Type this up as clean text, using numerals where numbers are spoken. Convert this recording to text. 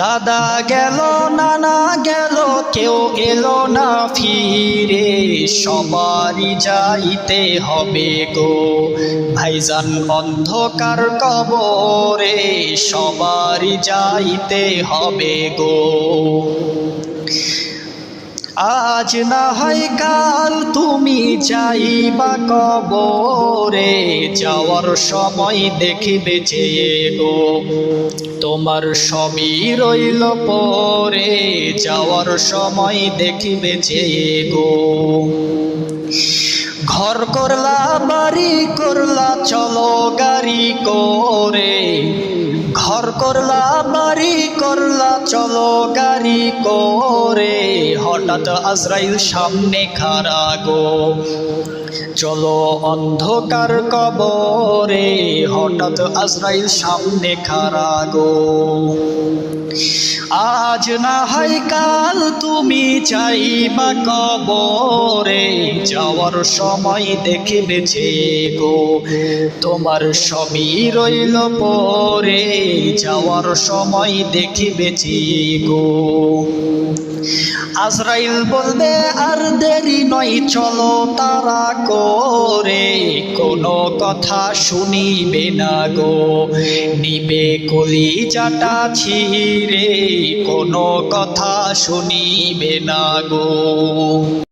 দাদা গেল, নানা গেল, কেউ এলো না ফিরে, সবারই যাইতে হবে গো ভাইজান অন্ধকার কবরে, সবারই যাইতে হবে গো। আজ না হয় কাল তুমি যাইবা কবরে, যাওয়ার সময় দেখিবে যে গো তোমার সবই রইল পরে, যাওয়ার সময় দেখিবে যে গো। ঘর করলা, বাড়ি করলা, চলো গাড়ি করে, ঘর করলা, বাড়ি করলা, চলো গাড়ি করে, হঠাৎ আজরাইল সামনে খাড়া গো, চলো অন্ধকার কবরে, হঠাৎ আজরাইল সামনে খাড়া গো। আজ না হয় কাল তুমি যাইবা কবরে, যাওয়ার সময় দেখিবে যে গো তোমার সবই রইল পরে, যাওয়ার সময় দেখিবে যে গো। আজরাইল বলবে আর দেরি নয়, চলো তাড়া করে, কোনো কথা শুনিবে না গো, নিবে কলিজাটা ছিঁড়ে, কোনো কথা শুনিবে না গো।